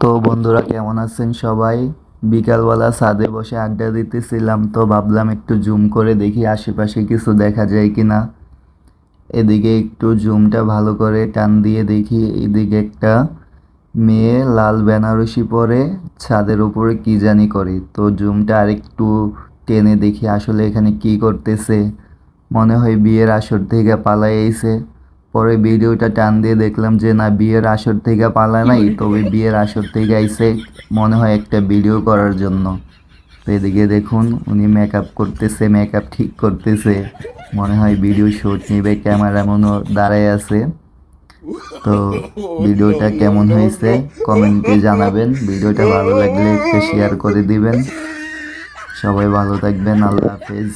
তো বন্ধুরা কেমন আছেন সবাই? বিকালবেলা ছাদে বসে আড্ডা দিতেছিলাম, তো ভাবলাম একটু জুম করে দেখি আশেপাশে কিছু দেখা যায় কিনা। এদিকে একটু জুমটা ভালো করে টান দিয়ে দেখি এদিকে একটা মেয়ে লাল বেনারসি পরে ছাদের উপরে কি জানি করে। তো জুমটা আরেকটু টেনে দেখি আসলে এখানে কি করতেছে। মনে হয় বিয়ের আসর থেকে পালাই আইছে। পরে ভিডিওটা টান দিয়ে দেখলাম যে না, বিয়ের আসর থেকে পালায় নাই, তবে বিয়ের আসর থেকে আইছে মনে হয় একটা ভিডিও করার জন্য। তো এদিকে দেখুন উনি মেকআপ করতেছে, মেকআপ ঠিক করতেছে, মনে হয় ভিডিও শুট নিবে, ক্যামেরাম্যানও দাঁড়ায় আছে। তো ভিডিওটা কেমন হয়েছে কমেন্টে জানাবেন। ভিডিওটা ভালো লাগলে একটা শেয়ার করে দিবেন। সবাই ভালো থাকবেন, আল্লাহ হাফেজ।